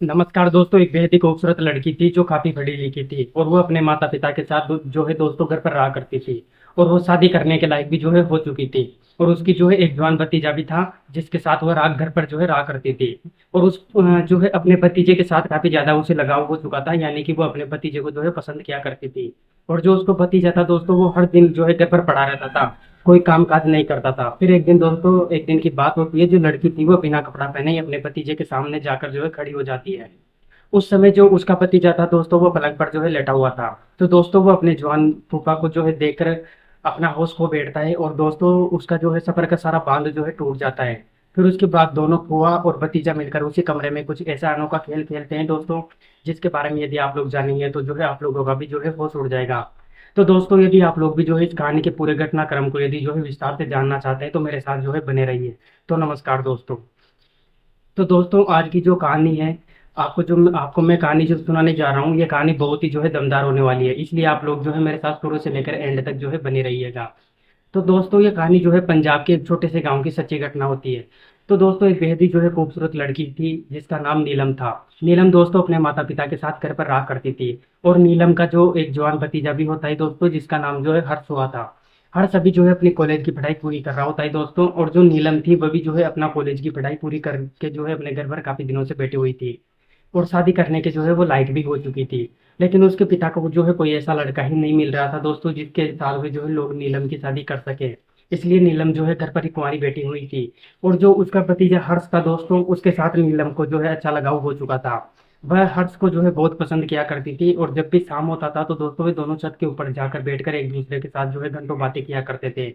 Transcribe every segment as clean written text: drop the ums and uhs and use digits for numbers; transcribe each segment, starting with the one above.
नमस्कार दोस्तों। एक बेहद ही खूबसूरत लड़की थी जो काफी पढ़ी लिखी थी और वो अपने माता पिता के साथ जो है दोस्तों घर पर रहा करती थी। और वो शादी करने के लायक भी जो है हो चुकी थी। और उसकी जो है एक जवान भतीजा भी था जिसके साथ वो रात घर पर जो है रहा करती थी। और उस जो है अपने भतीजे के साथ काफी ज्यादा उसे लगाव हो चुका था, यानी कि वो अपने भतीजे को जो है पसंद किया करती थी। और जो उसको भतीजा था दोस्तों, वो हर दिन जो है घर पर पड़ा रहता था, कोई काम काज नहीं करता था। फिर एक दिन दोस्तों, एक दिन की बात होती है, जो लड़की थी वो बिना कपड़ा पहने ही अपने भतीजे के सामने जाकर जो है खड़ी हो जाती है। उस समय जो उसका भतीजा था दोस्तों, वो पलंग पर जो है लेटा हुआ था। तो दोस्तों वो अपने जवान फूफा को जो है देखकर अपना होश खो बैठता है, और दोस्तों उसका जो है सफर का सारा बांध जो है टूट जाता है। फिर उसके बाद दोनों फुआ और भतीजा मिलकर उसी कमरे में कुछ ऐसा अनोखा खेल खेलते हैं दोस्तों, जिसके बारे में यदि आप लोग जानेंगे तो जो है आप लोगों का भी जो है होश उड़ जाएगा। तो दोस्तों यदि आप लोग भी जो है इस कहानी के पूरे घटनाक्रम को यदि जो है विस्तार से जानना चाहते हैं तो मेरे साथ जो है बने रहिए। तो नमस्कार दोस्तों। तो दोस्तों आज की जो कहानी है, आपको मैं कहानी जो सुनाने जा रहा हूँ, ये कहानी बहुत ही जो है दमदार होने वाली है, इसलिए आप लोग जो है मेरे साथ शुरू से लेकर एंड तक जो है बने रहिएगा। तो दोस्तों ये कहानी जो है पंजाब के एक छोटे से गांव की सच्ची घटना होती है। तो दोस्तों एक बेहद ही जो है खूबसूरत लड़की थी जिसका नाम नीलम था। नीलम दोस्तों अपने माता पिता के साथ घर पर रहा करती थी। और नीलम का जो एक जवान भतीजा भी होता है दोस्तों, जिसका नाम जो है हर्ष हुआ था। हर्ष अभी जो है अपनी कॉलेज की पढ़ाई पूरी कर रहा होता है दोस्तों, और जो नीलम थी वह भी जो है अपना कॉलेज की पढ़ाई पूरी करके जो है अपने घर पर काफी दिनों से बैठी हुई थी। और शादी करने के जो है वो लायक भी हो चुकी थी। लेकिन उसके पिता को जो है कोई ऐसा लड़का ही नहीं मिल रहा था दोस्तों, जिसके साथ में जो है लोग नीलम की शादी कर सके। इसलिए नीलम जो है घर पर ही कुंवारी बैठी हुई थी। और जो उसका भतीजा हर्ष था दोस्तों, उसके साथ नीलम को जो है अच्छा लगाव हो चुका था। वह हर्ष को जो है बहुत पसंद किया करती थी, और जब भी शाम होता था तो दोस्तों वे दोनों छत के ऊपर जाकर बैठकर एक दूसरे के साथ जो है घंटों बातें किया करते थे।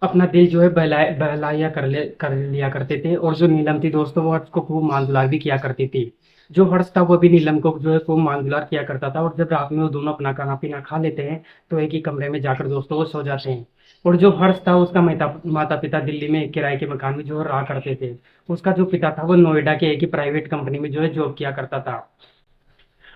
अपना दिल जो है बहलाया कर लिया करते थे। और जो नीलम थी दोस्तों, वो हर्ष को खूब मान दुलार भी किया करती थी। जो हर्ष था वो भी नीलम को जो है खूब मान दुलार किया करता था। और जब रात में वो दोनों अपना खाना पीना खा लेते हैं तो एक ही कमरे में जाकर दोस्तों वो सो जाते हैं। और जो हर्ष था उसका माता पिता दिल्ली में एक किराए के मकान में जो है रहा करते थे। उसका जो पिता था वो नोएडा के एक ही प्राइवेट कंपनी में जो है जॉब किया करता था।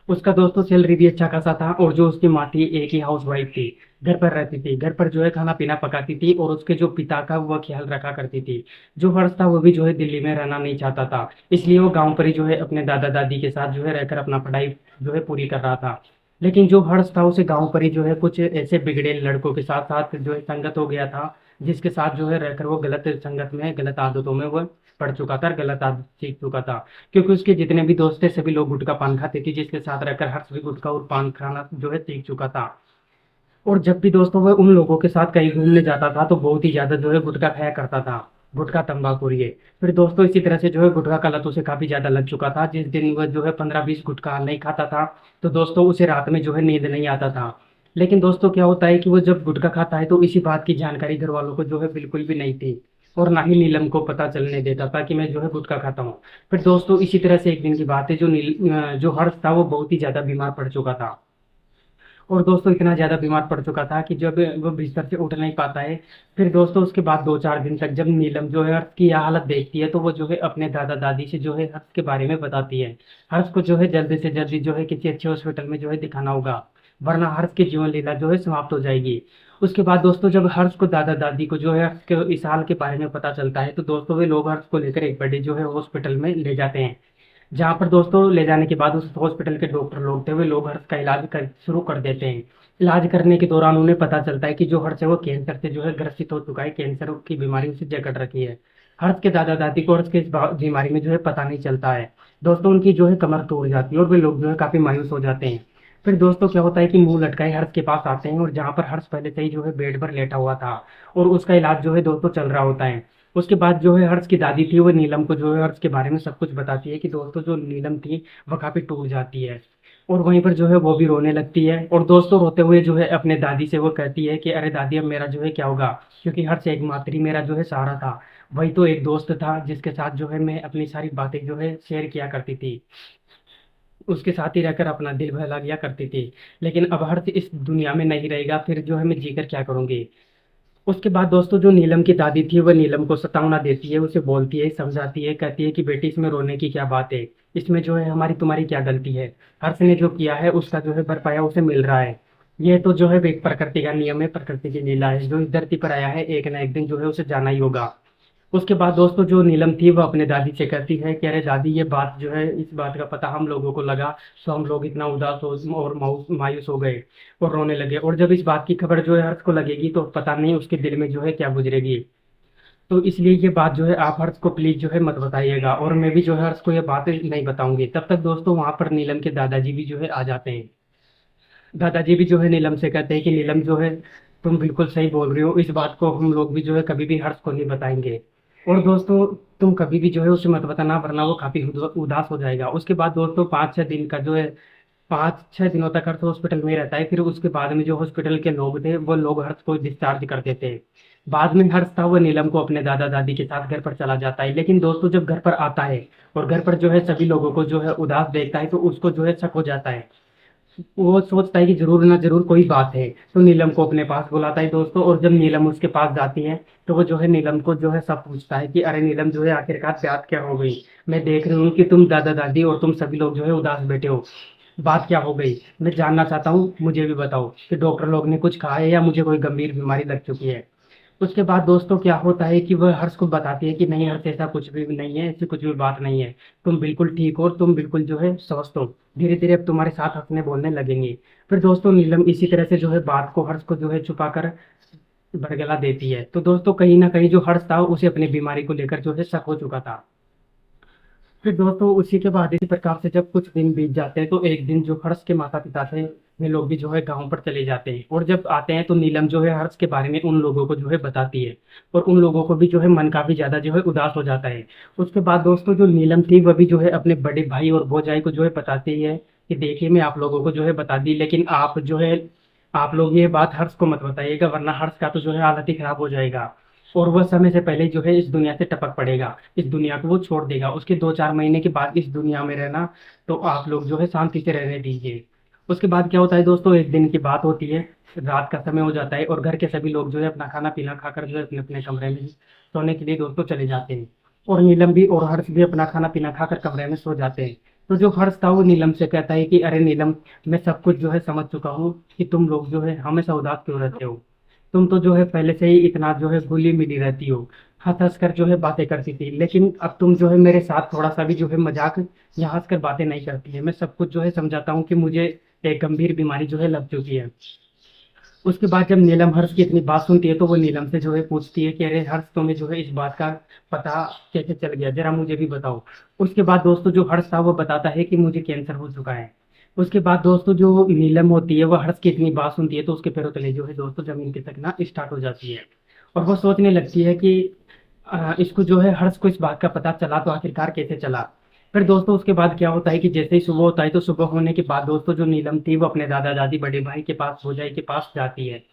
उसका दोस्तों सैलरी भी अच्छा खासा था। और जो उसकी माँ थी एक ही हाउस वाइफ थी, घर पर रहती थी, घर पर जो है खाना पीना पकाती थी, और उसके जो पिता का वह ख्याल रखा करती थी। जो हर्ष था वो भी जो है दिल्ली में रहना नहीं चाहता था, इसलिए वो गांव पर ही जो है अपने दादा दादी के साथ जो है रहकर अपना पढ़ाई जो है पूरी कर रहा था। लेकिन जो हर्ष था उसे गांव पर ही जो है कुछ ऐसे बिगड़े लड़कों के साथ साथ जो है संगत हो गया था, जिसके साथ जो है रहकर वो गलत संगत में गलत आदतों में वो पड़ चुका था और गलत आदत सीख चुका था। क्योंकि उसके जितने भी दोस्त थे सभी लोग गुटखा पान खाते थे, जिसके साथ रहकर हर्ष भी गुटखा और पान खाना जो है सीख चुका था। और जब भी दोस्तों वह उन लोगों के साथ कहीं घूमने जाता था तो बहुत ही ज्यादा जो है गुटखा खाया करता था, गुटखा तंबाकू ये। फिर दोस्तों इसी तरह से जो है गुटखा का लत उसे काफी ज्यादा लग चुका था। जिस दिन वह जो है 15-20 गुटखा नहीं खाता था तो दोस्तों उसे रात में जो है नींद नहीं आता था। लेकिन दोस्तों क्या होता है कि वो जब गुटखा खाता है तो इसी बात की जानकारी घर वालों को जो है बिल्कुल भी नहीं थी, और ना ही नीलम को पता चलने देता था कि मैं जो है गुटखा खाता हूँ। फिर दोस्तों इसी तरह से एक दिन की बात है, जो हर्ष था वो बहुत ही ज्यादा बीमार पड़ चुका था। और दोस्तों इतना ज्यादा बीमार पड़ चुका था कि जब वो बिस्तर से उठ नहीं पाता है। फिर दोस्तों उसके बाद 2-4 दिन तक जब नीलम जो है हर्ष की यह हालत देखती है तो वो जो है अपने दादा दादी से जो है हर्ष के बारे में बताती है। हर्ष को जो है जल्दी से जल्दी जो है किसी अच्छे हॉस्पिटल में जो है दिखाना होगा, वरना हर्ष की जीवन लीला जो है समाप्त हो जाएगी। उसके बाद दोस्तों जब हर्ष को दादा दादी को जो है हर्ष के इस हाल के बारे में पता चलता है तो दोस्तों वे लोग हर्ष को लेकर एक बड़े जो है हॉस्पिटल में ले जाते हैं। जहाँ पर दोस्तों ले जाने के बाद उस हॉस्पिटल के डॉक्टर लोग थे वे लोग हर्ष का इलाज कर शुरू कर देते हैं। इलाज करने के दौरान उन्हें पता चलता है कि जो हर्ष है वो कैंसर से जो है ग्रसित हो चुका है, कैंसर की बीमारी उसे जकड़ रखी है। हर्ष के दादा दादी को हर्ष के इस बीमारी में जो है पता नहीं चलता है। दोस्तों उनकी जो है कमर तोड़ जाती है और वे लोग जो है काफी मायूस हो जाते हैं। फिर दोस्तों क्या होता है कि मुंह लटकाए हर्ष के पास आते हैं, और जहाँ पर हर्ष पहले से ही जो है बेड पर लेटा हुआ था और उसका इलाज जो है दोस्तों चल रहा होता है। उसके बाद जो है हर्ष की दादी थी वो नीलम को जो है हर्ष के बारे में सब कुछ बताती है कि दोस्तों जो नीलम थी वह काफी टूट जाती है। और वहीं पर जो है वो भी रोने लगती है, और दोस्तों रोते हुए जो है अपने दादी से वो कहती है कि अरे दादी अब मेरा जो है क्या होगा, क्योंकि हर्ष एकमात्र ही मेरा जो है सहारा था। वही तो एक दोस्त था जिसके साथ जो है मैं अपनी सारी बातें जो है शेयर किया करती थी, उसके साथ ही रहकर अपना दिल बहला लिया करती थी। लेकिन अब हर्ष इस दुनिया में नहीं रहेगा, फिर जो है मैं जीकर क्या करूंगी। उसके बाद दोस्तों जो नीलम की दादी थी वह नीलम को सतावना देती है, उसे बोलती है, समझाती है, कहती है कि बेटी इसमें रोने की क्या बात है, इसमें जो है हमारी तुम्हारी क्या गलती है। हर्ष ने जो किया है उसका जो है भरपाया उसे मिल रहा है। यह तो जो है एक प्रकृति का नियम है, प्रकृति की लीला है। जो इस धरती पर आया है एक ना एक दिन जो है उसे जाना ही होगा। उसके बाद दोस्तों जो नीलम थी वो अपने दादी से कहती है कि अरे दादी, ये बात जो है, इस बात का पता हम लोगों को लगा तो हम लोग इतना उदास हो और मायूस हो गए और रोने लगे। और जब इस बात की खबर जो है हर्ष को लगेगी तो पता नहीं उसके दिल में जो है क्या गुजरेगी। तो इसलिए ये बात जो है आप हर्ष को प्लीज जो है मत बताइएगा, और मैं भी जो है हर्ष को ये बात नहीं बताऊंगी। तब तक दोस्तों वहां पर नीलम के दादाजी भी जो है आ जाते हैं। दादाजी भी जो है नीलम से कहते हैं कि नीलम जो है, तुम बिल्कुल सही बोल रही हो, इस बात को हम लोग भी जो है कभी भी हर्ष को नहीं बताएंगे। और दोस्तों तुम कभी भी जो है उसे मत बताना, वरना वो काफी उदास हो जाएगा। उसके बाद दोस्तों 5-6 दिन का जो है, 5-6 दिनों तक हर्ष हॉस्पिटल में ही रहता है। फिर उसके बाद में जो हॉस्पिटल के लोग थे वो लोग हर्ष को डिस्चार्ज कर देते हैं। बाद में हर्ष था वो नीलम को अपने दादा दादी के साथ घर पर चला जाता है। लेकिन दोस्तों जब घर पर आता है और घर पर जो है सभी लोगों को जो है उदास देखता है तो उसको जो है शक हो जाता है। वो सोचता है कि जरूर ना जरूर कोई बात है, तो नीलम को अपने पास बुलाता है दोस्तों। और जब नीलम उसके पास जाती है तो वो जो है नीलम को जो है सब पूछता है कि अरे नीलम जो है आखिरकार बात क्या हो गई। मैं देख रही हूँ कि तुम दादा दादी और तुम सभी लोग जो है उदास बैठे हो, बात क्या हो गई, मैं जानना चाहता हूँ, मुझे भी बताओ कि डॉक्टर लोग ने कुछ कहा है या मुझे कोई गंभीर बीमारी लग चुकी है। उसके बाद दोस्तों क्या होता है कि वह हर्ष को बताती है कि नहीं हर्ष, ऐसा कुछ भी नहीं है, ऐसी कुछ भी बात नहीं है, तुम बिल्कुल ठीक हो, तुम बिल्कुल जो है स्वस्थ हो, धीरे धीरे अब तुम्हारे साथ हंसने बोलने लगेंगे। फिर दोस्तों नीलम इसी तरह से जो है बात को हर्ष को जो है छुपा कर बरगला देती है। तो दोस्तों कहीं ना कहीं जो हर्ष था उसे अपनी बीमारी को लेकर जो है शक हो चुका था। फिर दोस्तों उसी के बाद इसी प्रकार से जब कुछ दिन बीत जाते हैं तो एक दिन जो हर्ष के माता पिता थे वे लोग भी जो है गांव पर चले जाते हैं। और जब आते हैं तो नीलम जो है हर्ष के बारे में उन लोगों को जो है बताती है, और उन लोगों को भी जो है मन काफी ज्यादा जो है उदास हो जाता है। उसके बाद दोस्तों जो नीलम थी वह भी जो है अपने बड़े भाई और भौजाई को जो है बताती है कि देखिए मैं आप लोगों को जो है बता दी, लेकिन आप जो है आप लोग ये बात हर्ष को मत बताइएगा, वरना हर्ष का तो जो है हालत ही खराब हो जाएगा और वह समय से पहले जो है इस दुनिया से टपक पड़ेगा, इस दुनिया को वो छोड़ देगा। उसके 2-4 महीने के बाद इस दुनिया में रहना तो आप लोग जो है शांति से रहने दीजिए। उसके बाद क्या होता है दोस्तों, एक दिन की बात होती है, रात का समय हो जाता है और घर के सभी लोग जो है अपना खाना पीना खाकर जो है अपने अपने कमरे में सोने के लिए दोस्तों चले जाते हैं। और नीलम भी और हर्ष भी अपना खाना पीना खाकर कमरे में सो जाते हैं। तो जो हर्ष था वो नीलम से कहता है कि अरे नीलम, मैं सब कुछ जो है समझ चुका हूँ कि तुम लोग जो है हमेशा उदास क्यों रहते हो। तुम तो जो है पहले से ही इतना जो है घुली मिली रहती हो, हंस हंस कर जो है बातें करती थी, लेकिन अब तुम जो है मेरे साथ थोड़ा सा भी जो है मजाक या हंस कर बातें नहीं करती है। मैं सब कुछ जो है समझाता हूँ कि मुझे एक गंभीर बीमारी जो है लग चुकी है। उसके बाद जब नीलम हर्ष की इतनी बात सुनती है तो वो नीलम से जो है पूछती है कि अरे हर्ष, तुम्हें जो है इस बात का पता कैसे चल गया, जरा मुझे भी बताओ। उसके बाद दोस्तों जो हर्ष था वो बताता है कि मुझे कैंसर हो चुका है। उसके बाद दोस्तों जो नीलम होती है वह हर्ष की इतनी बात सुनती है तो उसके पैरों तले जो है दोस्तों जमीन खिसकना स्टार्ट हो जाती है। और वो सोचने लगती है कि इसको जो है हर्ष को इस बात का पता चला तो आखिरकार कैसे चला। फिर दोस्तों उसके बाद क्या होता है कि जैसे ही सुबह होता है तो सुबह होने के बाद दोस्तों जो नीलम थी वो अपने दादा दादी बड़े भाई के पास भौजाई के पास जाती है।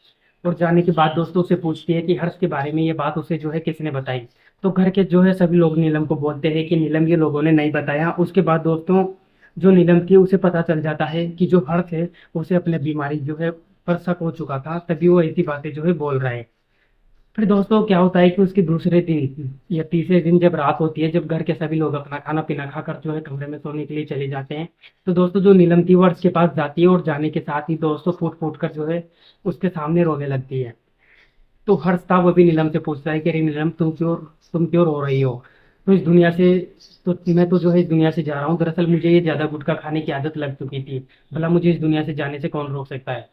और जाने के बाद दोस्तों उसे पूछती है कि हर्ष के बारे में ये बात उसे जो है किसने बताई। तो घर के जो है सभी लोग नीलम को बोलते हैं कि नीलम ये लोगों ने नहीं बताया। उसके बाद दोस्तों जो नीलम थी उसे पता चल जाता है कि जो हर्ष है उसे अपने बीमारी जो है पर शक हो चुका था, तभी वो ऐसी बातें जो है बोल रहा है। फिर दोस्तों क्या होता है कि उसके दूसरे दिन या तीसरे दिन जब रात होती है, जब घर के सभी लोग अपना खाना पीना खाकर जो है कमरे में सोने के लिए चले जाते हैं, तो दोस्तों जो नीलम थी वो हर्ष के पास जाती है और जाने के साथ ही दोस्तों फूट फूट कर जो है उसके सामने रोने लगती है। तो हर्ष था वो भी नीलम से पूछता है कि अरे नीलम, तुम क्यों रो रही हो। तो इस दुनिया से तो मैं तो जो है इस दुनिया से जा रहा हूँ, दरअसल मुझे ये ज्यादा गुटखा खाने की आदत लग चुकी थी, भला मुझे इस दुनिया से जाने से कौन रोक सकता है।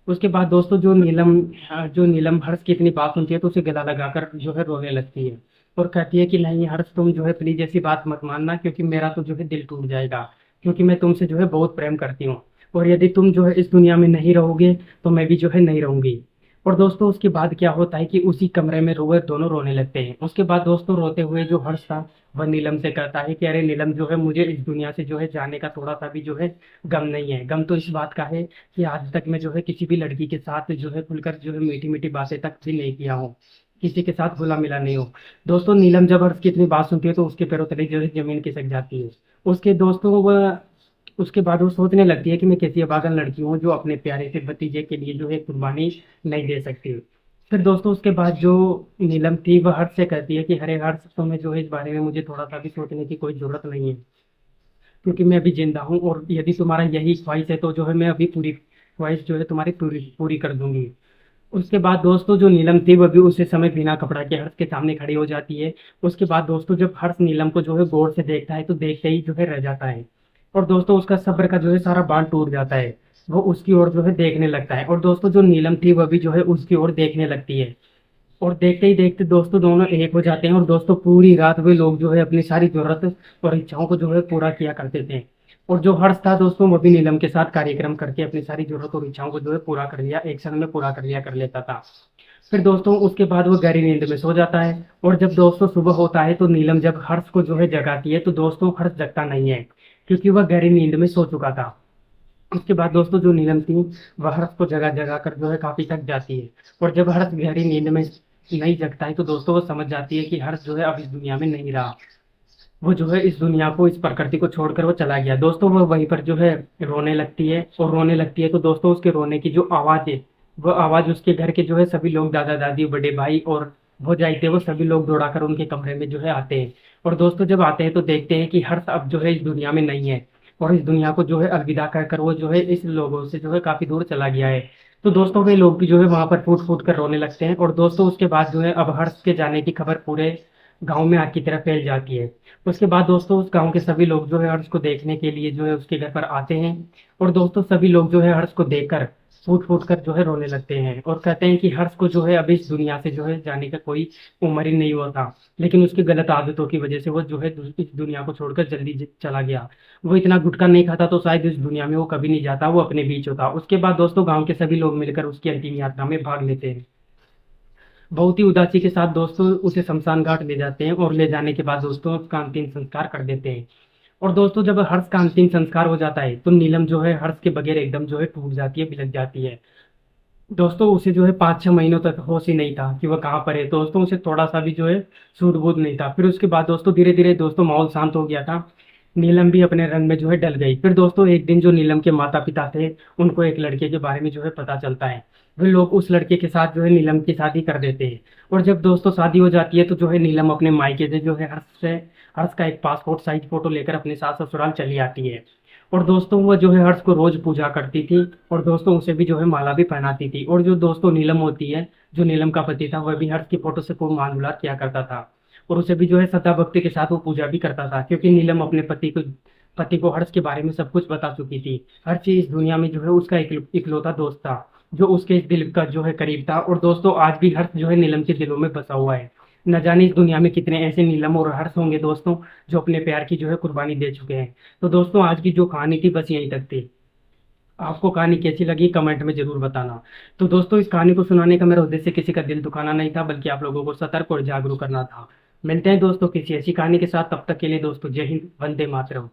उसके बाद दोस्तों जो नीलम हर्ष की इतनी बात सुनती है तो उसे गला लगाकर जो है रोने लगती है और कहती है कि नहीं हर्ष, तुम जो है प्लीज ऐसी बात मत मानना, क्योंकि मेरा तो जो है दिल टूट जाएगा, क्योंकि मैं तुमसे जो है बहुत प्रेम करती हूँ, और यदि तुम जो है इस दुनिया में नहीं रहोगे तो मैं भी जो है नहीं रहूंगी। और दोस्तों उसके बाद क्या होता है कि उसी कमरे में रोए दोनों रोने लगते हैं। उसके बाद दोस्तों रोते हुए जो हर्ष था वह नीलम से कहता है कि अरे नीलम, जो है मुझे इस दुनिया से जो है जाने का थोड़ा सा भी जो है गम नहीं है। गम तो इस बात का है कि आज तक मैं जो है किसी भी लड़की के साथ जो है खुलकर जो है मीठी मीठी बातें तक भी नहीं किया हूँ, किसी के साथ घुला मिला नहीं हो। दोस्तों नीलम जब हर्ष की इतनी बात सुनती है तो उसके पैरों तले जो है जमीन खिसक जाती है। उसके दोस्तों वह उसके बाद वो सोचने लगती है कि मैं कैसी अभागन लड़की हूँ जो अपने प्यारे से भतीजे के लिए जो है कुर्बानी नहीं दे सकती। फिर दोस्तों उसके बाद जो नीलम थी वह हर्ष से कहती है कि अरे हर्ष, तुम्हें जो है इस बारे में मुझे थोड़ा सा भी सोचने की कोई जरूरत नहीं है, क्योंकि मैं अभी जिंदा हूँ, और यदि तुम्हारा यही ख्वाहिश है तो जो है मैं अभी पूरी ख्वाहिश जो है तुम्हारी पूरी पूरी कर दूंगी। उसके बाद दोस्तों जो नीलम थी वह भी उसी समय बिना कपड़ा के हर्ष के सामने खड़ी हो जाती है। उसके बाद दोस्तों जब हर्ष नीलम को जो है गौर से देखता है तो देखते ही जो है रह जाता है। और दोस्तों उसका सब्र का जो है सारा बांध टूट जाता है। वो उसकी ओर जो है देखने लगता है और दोस्तों जो नीलम थी वह भी जो है उसकी ओर देखने लगती है। और देखते ही देखते दोस्तों दोनों एक हो जाते हैं और दोस्तों पूरी रात वे लोग जो है अपनी सारी जरूरत और इच्छाओं को जो है पूरा किया करते थे। और जो हर्ष था दोस्तों वो भी नीलम के साथ कार्यक्रम करके अपनी सारी जरूरत और इच्छाओं को जो है पूरा कर लिया, एक क्षण में पूरा कर लिया कर लेता था। फिर दोस्तों उसके बाद वो गहरी नींद में सो जाता है। और जब दोस्तों सुबह होता है तो नीलम जब हर्ष को जो है जगाती है तो दोस्तों हर्ष जगता नहीं है, क्योंकि वह गहरी नींद में सो चुका था। उसके बाद दोस्तों जो नीलम थी वह हर्ष को जगा जगा कर जो है काफी थक जाती है। और जब हर्ष गहरी नींद में नहीं जगता है तो दोस्तों वो समझ जाती है कि हर्ष जो है अब इस दुनिया में नहीं रहा। वो जो है इस दुनिया को, इस प्रकृति को छोड़कर वो चला गया। दोस्तों वो वहीं पर जो है रोने लगती है। और रोने लगती है तो दोस्तों उसके रोने की जो आवाज है वो आवाज उसके घर के जो है सभी लोग, दादा दादी, बड़े भाई और भौजाई थे, वो सभी लोग दौड़ाकर उनके कमरे में जो है आते हैं। और दोस्तों जब आते हैं तो देखते हैं कि हर्ष अब जो है इस दुनिया में नहीं है। और इस दुनिया को जो है अलविदा कर कर वो जो है इस लोगों से जो है काफी दूर चला गया है। तो दोस्तों वे लोग भी जो है वहां पर फूट फूट कर रोने लगते हैं। और दोस्तों उसके बाद जो है अब हर्ष के जाने की खबर पूरे गांव में आग की तरह फैल जाती है। उसके बाद दोस्तों उस गांव के सभी लोग जो है हर्ष को देखने के लिए जो है उसके घर पर आते हैं। और दोस्तों सभी लोग जो है हर्ष को देखकर फूट फूट कर जो है रोने लगते हैं और कहते हैं कि हर्ष को जो है अभी इस दुनिया से जो है जाने का कोई उम्र ही नहीं हुआ था, लेकिन उसकी गलत आदतों की वजह से वो जो है इस दुनिया को छोड़कर जल्दी चला गया। वो इतना गुटखा नहीं खाता तो शायद इस दुनिया में वो कभी नहीं जाता, वो अपने बीच होता। उसके बाद दोस्तों गांव के सभी लोग मिलकर उसकी अंतिम यात्रा में भाग लेते हैं। बहुत ही उदासी के साथ दोस्तों उसे शमशान घाट ले जाते हैं और ले जाने के बाद दोस्तों उसका अंतिम संस्कार कर देते हैं। और दोस्तों जब हर्ष का अंतिम संस्कार हो जाता है तो नीलम जो है हर्ष के बगैर एकदम जो है टूट जाती है, बिलक जाती है। दोस्तों उसे जो है 5-6 महीनों तक होश ही नहीं था कि वह कहाँ पर है। दोस्तों उसे थोड़ा सा भी जो है सूझ बूझ नहीं था। फिर उसके बाद दोस्तों धीरे धीरे दोस्तों माहौल शांत हो गया था। नीलम भी अपने रंग में जो है ढल गई। फिर दोस्तों एक दिन जो नीलम के माता पिता थे उनको एक लड़के के बारे में जो है पता चलता है। वे लोग उस लड़के के साथ जो है नीलम की शादी कर देते हैं। और जब दोस्तों शादी हो जाती है तो जो है नीलम अपने मायके से जो है हर्ष का एक पासपोर्ट साइज फोटो लेकर अपने सास ससुराल चली आती है। और दोस्तों वो जो है हर्ष को रोज पूजा करती थी और दोस्तों उसे भी जो है माला भी पहनाती थी। और जो दोस्तों नीलम होती है, जो नीलम का पति था, वह भी हर्ष की फोटो से खूब मान दुलार किया करता था। और उसे भी जो है श्रद्धा भक्ति के साथ वो पूजा भी करता था, क्योंकि नीलम अपने पति को हर्ष के बारे में सब कुछ बता चुकी थी। हर्ष इस दुनिया में जो है उसका इकलौता दोस्त था जो उसके इस दिल का जो है करीब था। और दोस्तों आज भी हर्ष जो है नीलम के दिलों में बसा हुआ है। न जाने इस दुनिया में कितने ऐसे नीलम और हर्ष होंगे दोस्तों जो अपने प्यार की जो है कुर्बानी दे चुके हैं। तो दोस्तों आज की जो कहानी थी बस यहीं तक थी। आपको कहानी कैसी लगी कमेंट में जरूर बताना। तो दोस्तों इस कहानी को सुनाने का मेरा उद्देश्य किसी का दिल दुखाना नहीं था, बल्कि आप लोगों को सतर्क और जागरूक करना था। मिलते हैं दोस्तों किसी ऐसी कहानी के साथ, तब तक के लिए दोस्तों जय हिंद, वंदे मातरम।